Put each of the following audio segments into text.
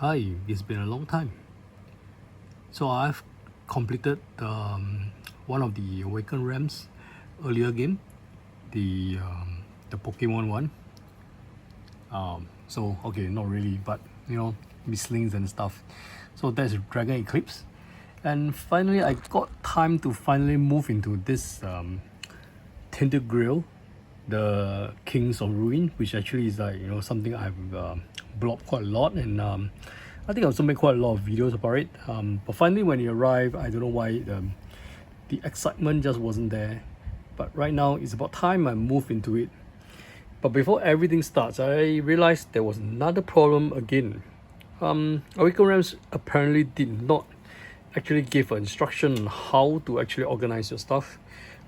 Hi, it's been a long time. So I've completed one of the Awaken Rams earlier game, the Pokemon one. So okay, not really, but mislings and stuff. So that's Dragon Eclipse, and finally I got time to finally move into this Tainted Grail, the Kings of Ruin, which actually is like something I've blogged quite a lot, and I think I also made quite a lot of videos about it. But finally, when it arrived, I don't know why the excitement just wasn't there. But right now, it's about time I move into it. But before everything starts, I realized there was another problem again. Awaken Realms apparently did not actually give an instruction on how to actually organize your stuff.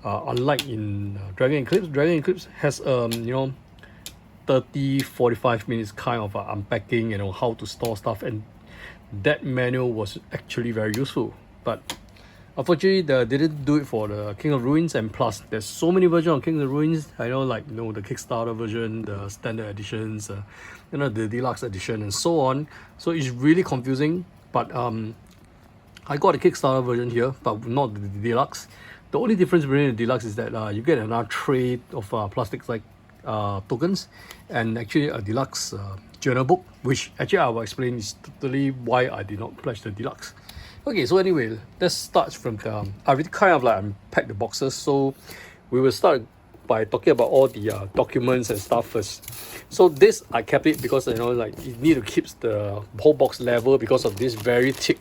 Unlike in Dragon Eclipse has 30-45 minutes kind of unpacking, how to store stuff, and that manual was actually very useful. But unfortunately, they didn't do it for the King of Ruins, and plus there's so many versions of King of Ruins. I know, like the Kickstarter version, the standard editions, the deluxe edition, and so on. So it's really confusing. But I got the Kickstarter version here, but not the deluxe. The only difference between the deluxe is that you get another tray of plastic like tokens, and actually a deluxe journal book, which actually I will explain is totally why I did not pledge the deluxe. Okay, so anyway, let's start from the I already kind of like unpacked the boxes, so we will start by talking about all the documents and stuff first. So this I kept it because like you need to keep the whole box level because of this very thick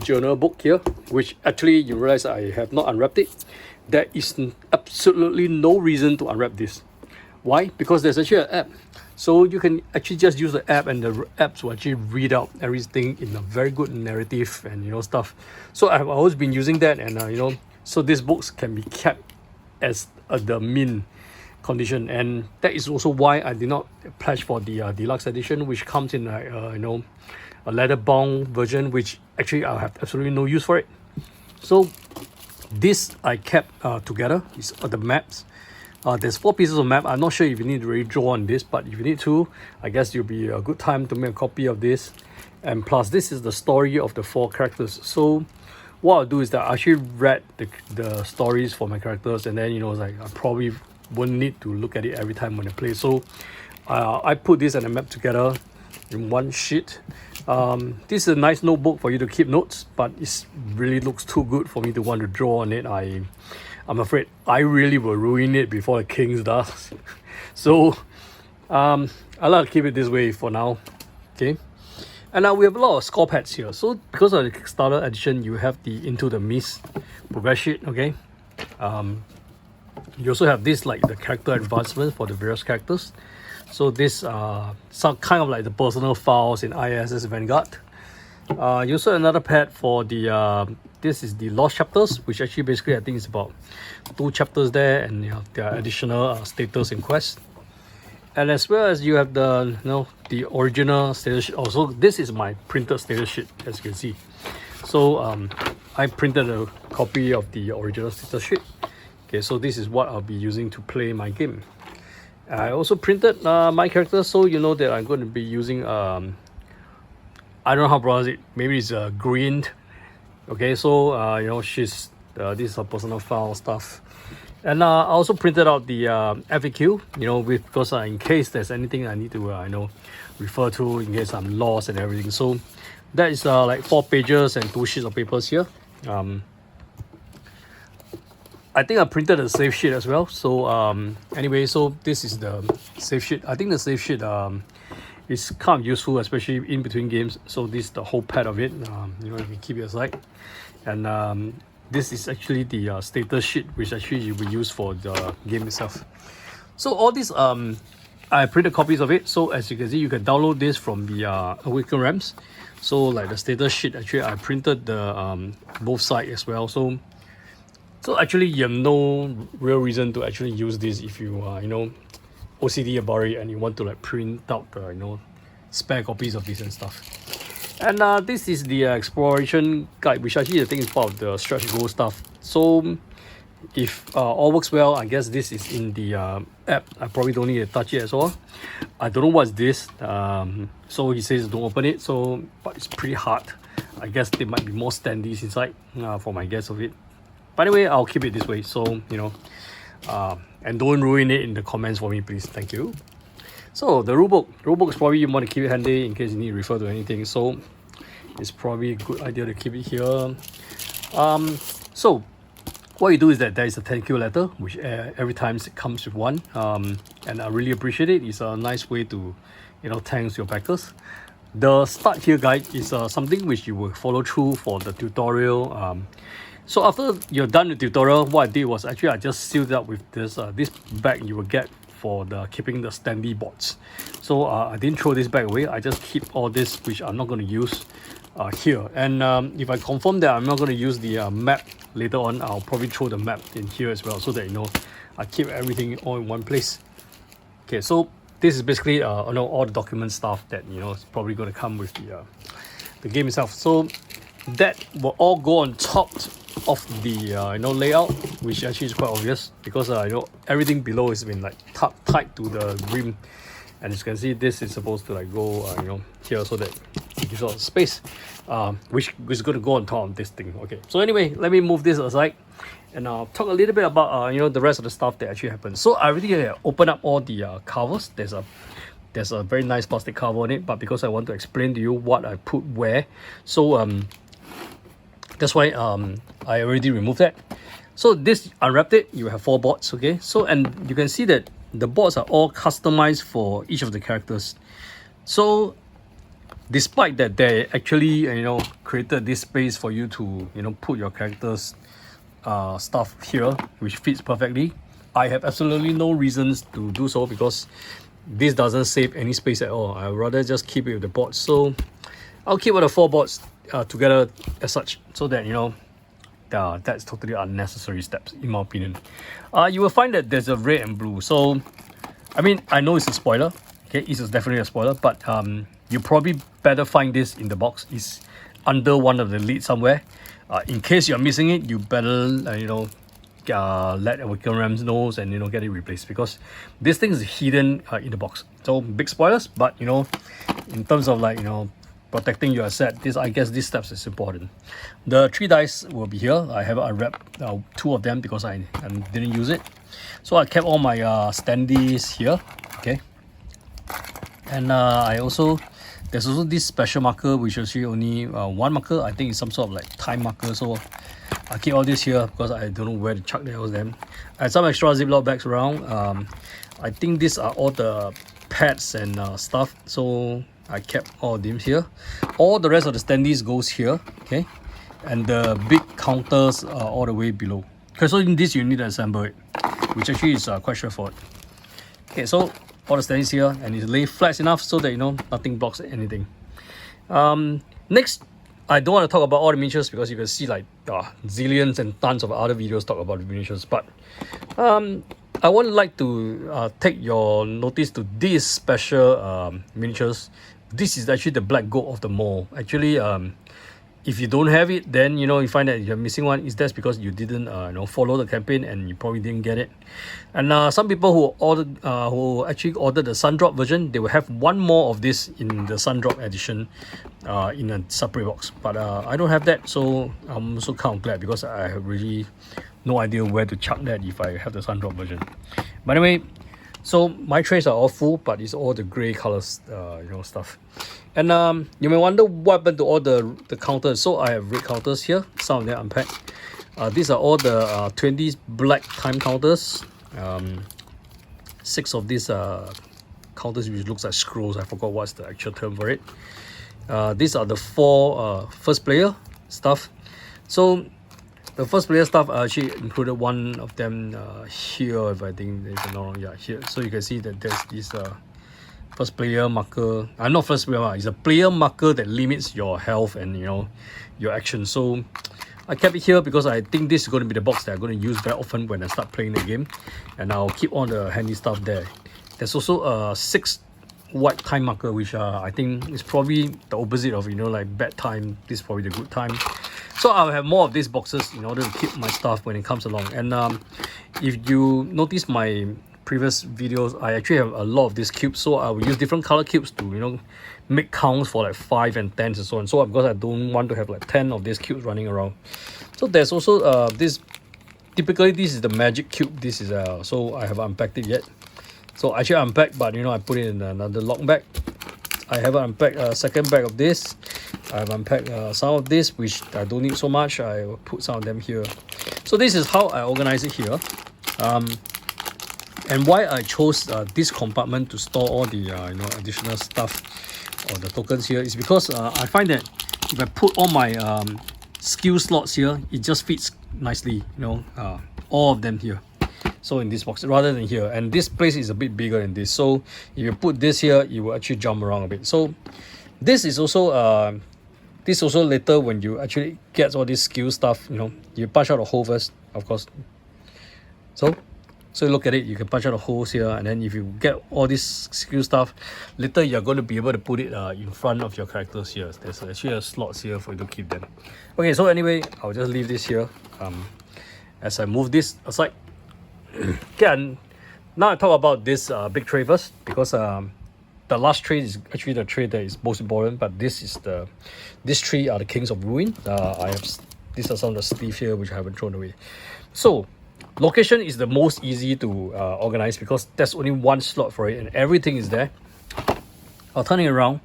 journal book here, which actually you realize I have not unwrapped it. There is absolutely no reason to unwrap this. Why? Because there's actually an app, so you can actually just use the app, and the apps will actually read out everything in a very good narrative and stuff. So I've always been using that, and so these books can be kept as the mint condition, and that is also why I did not pledge for the deluxe edition, which comes in like a leather bound version, which actually I have absolutely no use for it. So this I kept together. Is the maps. There's 4 pieces of map. I'm not sure if you need to really draw on this, but if you need to, I guess it'll be a good time to make a copy of this. And plus, this is the story of the 4 characters. So what I'll do is that I actually read the stories for my characters, and then like I probably won't need to look at it every time when I play. So I put this and a map together in one sheet. This is a nice notebook for you to keep notes, but it really looks too good for me to want to draw on it. I'm afraid I really will ruin it before the Kings does. So I like to keep it this way for now. Okay. And now we have a lot of score pads here. So because of the Kickstarter edition, you have the Into the Mist progress sheet. Okay. You also have this, like the character advancement for the various characters. So this some kind of like the personal files in ISS Vanguard. You also have another pad for the this is the lost chapters, which actually basically I think is about 2 chapters there, and there are additional status and quests. And as well as you have the the original status sheet. Also, this is my printed status sheet, as you can see. So I printed a copy of the original status sheet. Okay, so this is what I'll be using to play my game. I also printed my character, so you know that I'm going to be using I don't know how to pronounce it. Maybe it's green. Okay, so she's this is her personal file stuff, and I also printed out the FAQ. Because in case there's anything I need to refer to in case I'm lost and everything. So that is like 4 pages and 2 sheets of papers here. I think I printed a save sheet as well. So anyway, so this is the save sheet. I think the save sheet is kind of useful, especially in between games. So this is the whole pad of it. You can keep it aside. And this is actually the status sheet, which actually you will use for the game itself. So all these I printed copies of it. So as you can see, you can download this from the Awaken Realms. So like the status sheet, actually I printed the both sides as well. So actually you have no real reason to actually use this if you OCD about it and you want to like print out spare copies of this and stuff. And this is the exploration guide, which actually I think is part of the stretch goal stuff. So if all works well, I guess this is in the app. I probably don't need to touch it as well. I don't know what's this. So he says don't open it. So, but it's pretty hard. I guess there might be more standees inside for my guess of it. But anyway, I'll keep it this way. So, you know, and don't ruin it in the comments for me, please. Thank you. So the rulebook. Rulebook is probably you want to keep it handy in case you need to refer to anything. So it's probably a good idea to keep it here. So what you do is that there is a thank you letter, which every time it comes with one, and I really appreciate it. It's a nice way to, you know, thanks your backers. The start here guide is something which you will follow through for the tutorial. So after you're done with the tutorial, what I did was actually I just sealed it up with this this bag you will get for the keeping the standee boards. So I didn't throw this bag away. I just keep all this which I'm not going to use here. And if I confirm that I'm not going to use the map later on, I'll probably throw the map in here as well, so that, you know, I keep everything all in one place. Okay, so this is basically you know, all the document stuff that, you know, is probably going to come with the game itself. So that will all go on top of the you know, layout, which actually is quite obvious because you know, everything below has been like tied to the rim, and as you can see, this is supposed to like go you know, here, so that it gives out space, which is going to go on top of this thing. Okay, so anyway, let me move this aside and I'll talk a little bit about you know, the rest of the stuff that actually happened. So I already opened up all the covers. There's a very nice plastic cover on it, but because I want to explain to you what I put where, so that's why I already removed that. So this, unwrapped it, you have 4 boards, okay? So, and you can see that the boards are all customized for each of the characters. So despite that, they actually, you know, created this space for you to, you know, put your characters stuff here, which fits perfectly. I have absolutely no reasons to do so because this doesn't save any space at all. I'd rather just keep it with the boards. So I'll keep all the 4 boards together as such, so that, you know, that's totally unnecessary steps in my opinion. You will find that there's a red and blue. So I mean, I know it's a spoiler, okay, it's definitely a spoiler, but you probably better find this in the box. It's under one of the leads somewhere. In case you're missing it, you better you know, let Awaken Rams know and, you know, get it replaced, because this thing is hidden in the box. So big spoilers, but, you know, in terms of, like, you know, protecting your asset, this, I guess, these steps is important. The 3 dice will be here. I have unwrapped 2 of them because I didn't use it. So I kept all my standees here, okay. And I also, there's also this special marker which is actually only 1 marker. I think it's some sort of like time marker. So I keep all this here because I don't know where to chuck them. I had some extra Ziploc bags around. I think these are all the pads and stuff. So I kept all of them here. All the rest of the standees goes here, okay, and the big counters are all the way below. Okay, so in this you need to assemble it, which actually is quite straightforward. Okay, so all the standees here, and it's laid flat enough so that, you know, nothing blocks anything. Next, I don't want to talk about all the miniatures because you can see like zillions and tons of other videos talk about the miniatures, but I would like to take your notice to these special miniatures. This is actually the black gold of the mall. Actually, if you don't have it, then, you know, you find that you're missing one. Is that's because you didn't you know, follow the campaign and you probably didn't get it. And some people who actually ordered the Sundrop version, they will have one more of this in the Sundrop edition in a separate box. But I don't have that, so I'm also kind of glad because I have really no idea where to chuck that if I have the Sundrop version. But anyway, so my trays are all full, but it's all the grey colors, you know, stuff. And you may wonder what happened to all the counters. So I have red counters here, some of them unpacked. These are all the 20s black time counters. 6 of these counters which looks like scrolls. I forgot what's the actual term for it. These are the 4 first player stuff. So the first player stuff actually included one of them here, if I think there's no wrong, yeah, here. So you can see that there's this first player marker. Not first player, it's a player marker that limits your health and, you know, your action. So I kept it here because I think this is going to be the box that I'm going to use very often when I start playing the game, and I'll keep all the handy stuff there. There's also a 6 white time marker, which I think is probably the opposite of, you know, like bad time. This is probably the good time. So I'll have more of these boxes in order to keep my stuff when it comes along. And if you notice my previous videos, I actually have a lot of these cubes, so I will use different color cubes to, you know, make counts for like 5 and 10 and so on. So because I don't want to have like 10 of these cubes running around. So there's also this, typically this is the magic cube. This is so I haven't unpacked it yet. So actually I unpacked, but you know, I put it in another lock bag. I haven't unpacked a second bag of this. I've unpacked some of this, which I don't need so much. I will put some of them here. So this is how I organize it here. And why I chose this compartment to store all the you know, additional stuff or the tokens here is because I find that if I put all my skill slots here, it just fits nicely, you know, all of them here. So in this box rather than here, and this place is a bit bigger than this, so if you put this here, it will actually jump around a bit. So this is also later when you actually get all this skill stuff, you know, you punch out a hole first, of course. So look at it, you can punch out the holes here, and then if you get all this skill stuff, later you're going to be able to put it in front of your characters here. There's actually a slots here for you to keep them. Okay, so anyway, I'll just leave this here as I move this aside. Okay, and now I talk about this big tray first, because the last tray is actually the tray that is most important, but these three are the Kings of Ruin. These are some of the sleeves here which I haven't thrown away. So location is the most easy to organize because there's only one slot for it and everything is there. I'll turn it around.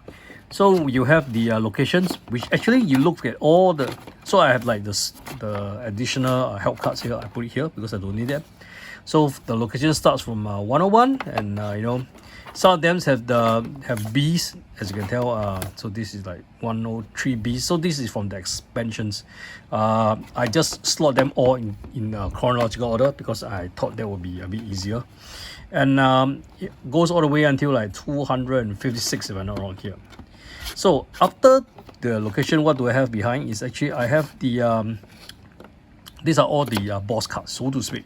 So you have the locations, which actually you look at all the, so I have like the additional help cards here. I put it here because I don't need them. So the location starts from 101, and you know, some of them have Bs, as you can tell. So this is like 103 Bs. So this is from the expansions. I just slot them all in chronological order because I thought that would be a bit easier. And it goes all the way until like 256 if I'm not wrong here. So after the location, what do I have behind is actually I have the these are all the boss cards, so to speak.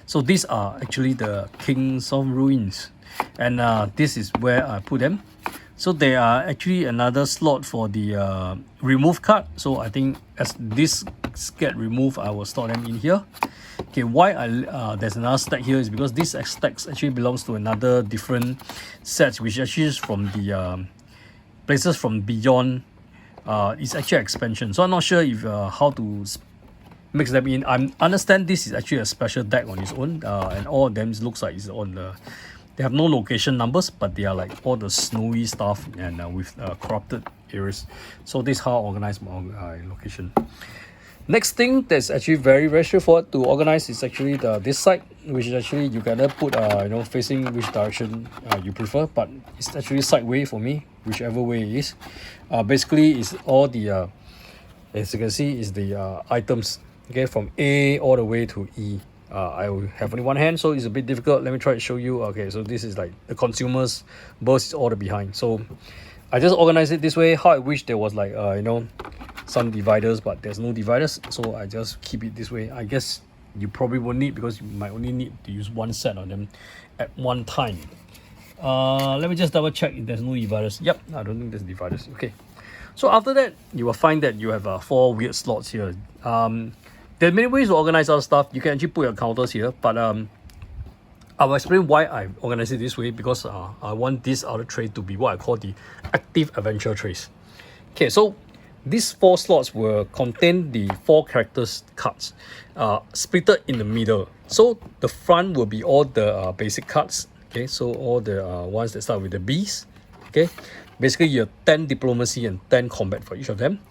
So these are actually the Kings of Ruins, and this is where I put them. So there are actually another slot for the remove card. So I think as this get removed, I will store them in here. Okay, why there's another stack here is because this stacks actually belongs to another different sets, which actually is from the places from beyond. It's actually expansion. So I'm not sure if how to mix them in. I understand this is actually a special deck on its own, and all of them looks like it's on the. They have no location numbers, but they are like all the snowy stuff and with corrupted areas. So this is how I organize my location. Next thing that's actually very straightforward to organize is actually this side, which is actually you can put you know, facing which direction you prefer, but it's actually sideways for me, whichever way it is. Basically, it's all the as you can see is the items. Okay, from A all the way to E. I will have only one hand, so it's a bit difficult. Let me try to show you. Okay, so this is like the consumers burst is all the behind. So I just organize it this way. How I wish there was like you know, some dividers, but there's no dividers, so I just keep it this way. I guess you probably won't need, because you might only need to use one set of them at one time. Let me just double check if there's no dividers. Yep, I don't think there's dividers. Okay, so after that you will find that you have 4 weird slots here. There are many ways to organize our stuff. You can actually put your counters here, but I will explain why I organize it this way, because I want this other tray to be what I call the active adventure trays. Okay, so these 4 slots will contain the 4 characters cards, split in the middle. So the front will be all the basic cards. Okay, so all the ones that start with the Bs. Okay, basically you have 10 diplomacy and 10 combat for each of them,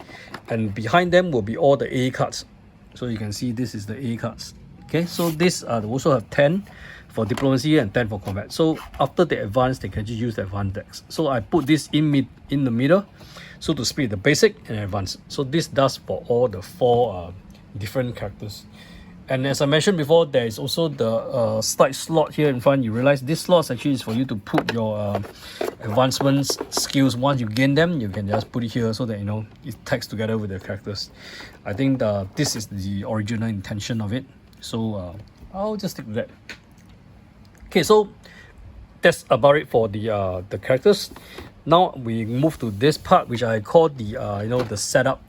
and behind them will be all the A cards. So you can see this is the A cards. Okay, so this also have 10 for diplomacy and 10 for combat. So after they advance, they can just use the advanced decks. So I put this in the middle, so to split the basic and advanced. So this does for all the 4 different characters. And as I mentioned before, there is also the side slot here in front. You realize this slot actually is for you to put your advancement skills. Once you gain them, you can just put it here so that, you know, it tags together with the characters. I think this is the original intention of it. So I'll just stick to that. Okay, so that's about it for the characters. Now we move to this part, which I call the you know, the setup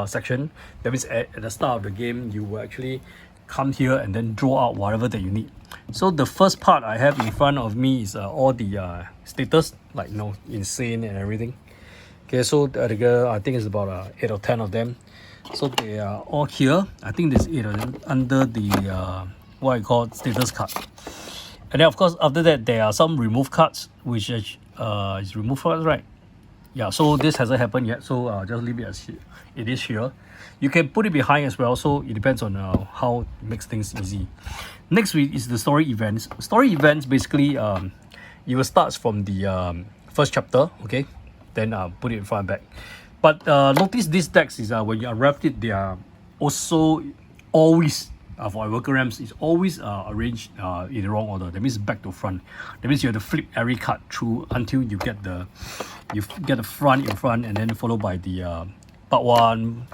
section. That means at the start of the game, you will actually come here and then draw out whatever that you need. So the first part I have in front of me is all the status, like insane and everything. Okay, so I think it's about 8 or 10 of them. So they are all here. I think there's 8 of them under the what I call status card. And then of course after that there are some remove cards, which is remove cards, right? Yeah, so this hasn't happened yet, so just leave it as it is here. You can put it behind as well, so it depends on how it makes things easy. Next week is the story events. Story events basically you will start from the first chapter, okay, then put it in front and back. But notice these decks is when you unwrap it, they are also always for Awaken ramps is always arranged in the wrong order. That means back to front. That means you have to flip every card through until you get the front in front, and then followed by the part 1,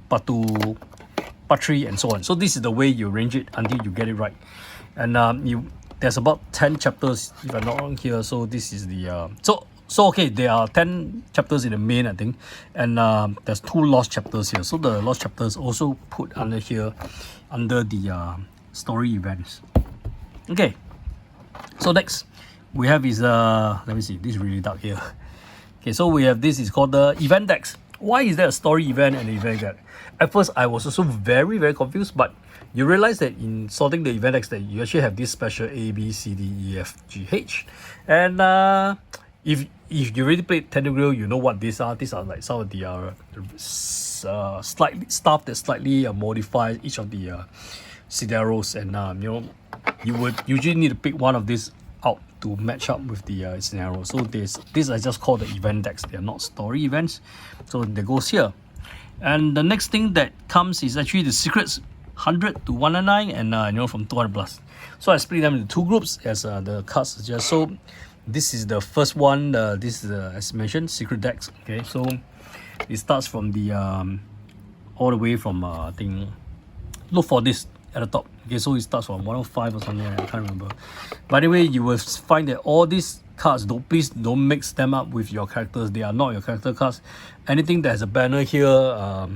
part 2, part 3, and so on. So this is the way you arrange it until you get it right. And there's about 10 chapters if I'm not wrong here. So this is the so okay, there are 10 chapters in the main, I think, and there's 2 lost chapters here. So the lost chapters also put under here, under the story events. Okay, so next we have is let me see, this is really dark here. Okay, so we have this is called the event decks. Why is there a story event and an event deck? At first I was also very confused, but you realize that in sorting the event decks that you actually have this special A, B, C, D, E, F, G, H, and if you already played Tainted Grail, you know what these are. These are like some of the slightly stuff that slightly modifies each of the scenarios, and you would usually need to pick one of these out to match up with the scenario. So these are just called the event decks. They are not story events, so that goes here. And the next thing that comes is actually the secrets, 100 to 199, and from 200 plus. So I split them into 2 groups as the cards suggest. So this is the first one. This is as mentioned, secret decks. Okay, so it starts from the all the way from I think, look for this at the top. Okay, so it starts from 105 or something. I can't remember. By the way, you will find that all these cards, please don't mix them up with your characters. They are not your character cards. Anything that has a banner here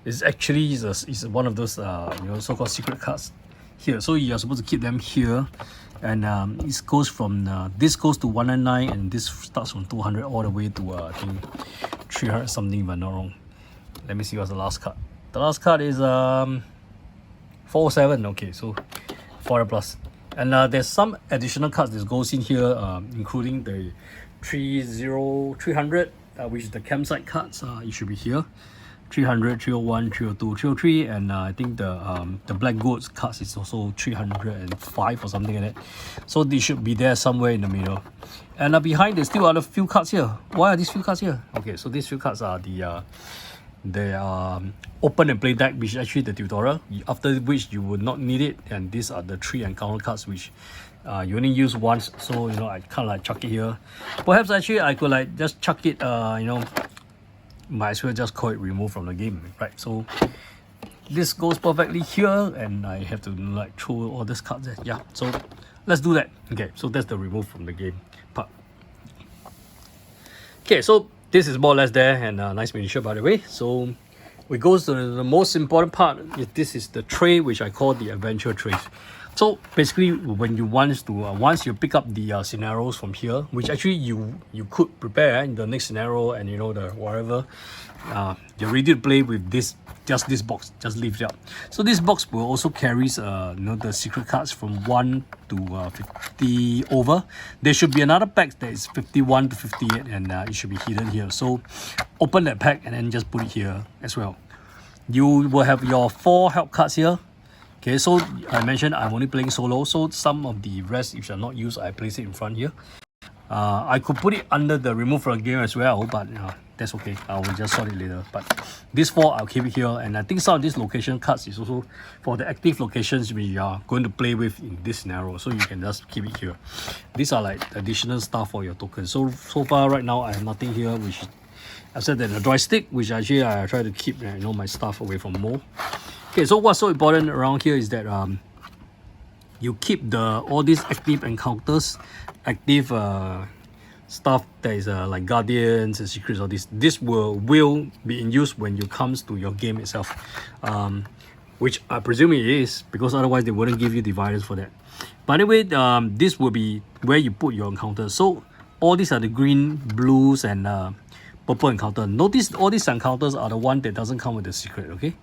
is actually is one of those so-called secret cards here. So you're supposed to keep them here. And it goes from this goes to 199, and this starts from 200 all the way to I think 300 something if I'm not wrong. Let me see what's the last card. The last card is 407. Okay, so 400 plus. And there's some additional cards that goes in here, including the 300, which is the campsite cards. It should be here. 300, 301, 302, 303, and I think the black goats cards is also 305 or something like that. So they should be there somewhere in the middle. And behind there's still other few cards here. Why are these few cards here? Okay, so these few cards are the open and play deck, which is actually the tutorial, after which you would not need it. And these are the 3 encounter cards, which you only use once. So I kind of like chuck it here. Perhaps actually I could like just chuck it might as well just call it remove from the game, right? So this goes perfectly here, and I have to like throw all these cards there. Yeah, so let's do that. Okay, so that's the remove from the game part. Okay, so this is more or less there, and nice miniature by the way. So we go to the most important part. This is the tray, which I call the adventure trays. So basically, when you once you pick up the scenarios from here, which actually you could prepare in the next scenario, and the whatever, you're ready to play with this. Just this box, just leave it up. So this box will also carries the secret cards from 1 to 50 over. There should be another pack that is 51 to 58, and it should be hidden here. So open that pack and then just put it here as well. You will have your 4 help cards here. Okay, so I mentioned I'm only playing solo, so some of the rest, if you're not used, I place it in front here. I could put it under the remove from the game as well, but that's okay. I will just sort it later. But this 4, I'll keep it here. And I think some of these location cards is also for the active locations we are going to play with in this scenario, so you can just keep it here. These are like additional stuff for your tokens. So far right now I have nothing here, which except that the joystick, which actually I try to keep my stuff away from more. Okay, so what's so important around here is that you keep all these active encounters, active stuff that is like guardians and secrets, or this will be in use when you comes to your game itself, which I presume it is, because otherwise they wouldn't give you dividers for that. By the way, this will be where you put your encounters. So all these are the green, blues, and purple encounter. Notice all these encounters are the one that doesn't come with the secret. Okay,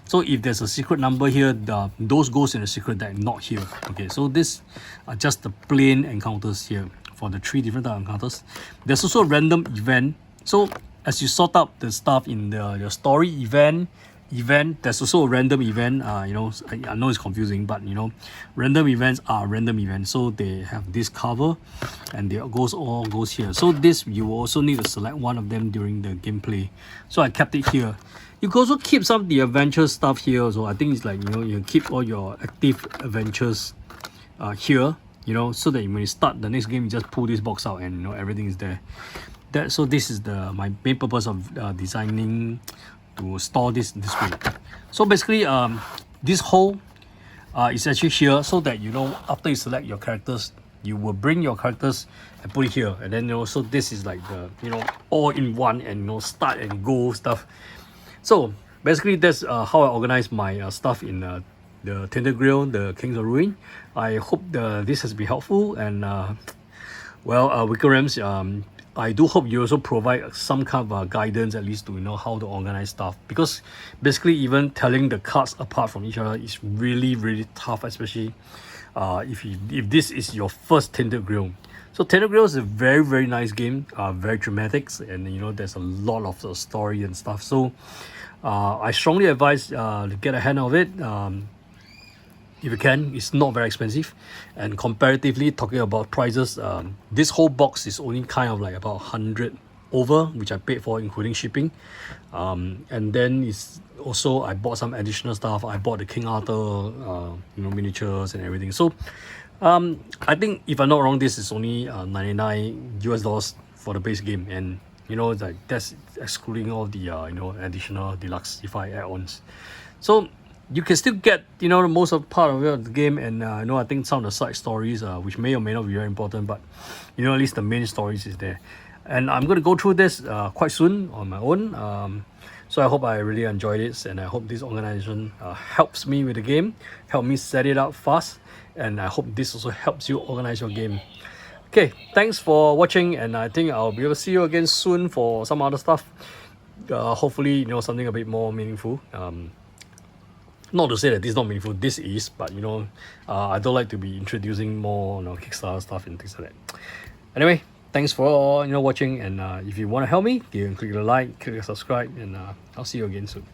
so if there's a secret number here, those goes in the secret deck, not here. Okay, so this are just the plain encounters here for the 3 different type of encounters. There's also a random event. So as you sort out the stuff in your story event, there's also a random event. You know, I know it's confusing, but you know, random events are random events, so they have this cover and they all goes here. So this, you will also need to select one of them during the gameplay, so I kept it here. You can also keep some of the adventure stuff here. So I think it's like, you know, you keep all your active adventures here, you know, so that when you start the next game, you just pull this box out and you know everything is there. So this is my main purpose of designing to store this way. So basically, this hole is actually here, so that you know, after you select your characters, you will bring your characters and put it here, and then you know, so this is like the, you know, all in one, and you know, start and go stuff. So basically, that's how I organize my stuff in the Tainted Grail, the Kings of Ruin. I hope this has been helpful, and well, Wickerams, I do hope you also provide some kind of guidance, at least, to you know how to organize stuff, because basically even telling the cards apart from each other is really tough, especially if this is your first Tainted Grail. So Tainted Grail is a very nice game, very dramatic, and you know, there's a lot of story and stuff. So I strongly advise to get a hand of it. If you can, it's not very expensive, and comparatively talking about prices, this whole box is only kind of like about 100 over, which I paid for including shipping. And then it's also, I bought some additional stuff. I bought the King Arthur you know, miniatures and everything. So I think, if I'm not wrong, this is only $99 for the base game, and you know, like that's excluding all the you know, additional deluxify add-ons. So you can still get, you know, most of part of the game, and you know, I think some of the side stories, which may or may not be very important, but you know, at least the main stories is there. And I'm going to go through this quite soon on my own. So I hope I really enjoyed it, and I hope this organization helps me with the game, help me set it up fast, and I hope this also helps you organize your game. Okay, thanks for watching, and I think I'll be able to see you again soon for some other stuff. Hopefully, you know, something a bit more meaningful. Not to say that this is not meaningful, this is, but you know, I don't like to be introducing more, you know, Kickstarter stuff and things like that. Anyway, thanks for, you know, watching, and if you want to help me, you can click the like, click the subscribe, and I'll see you again soon.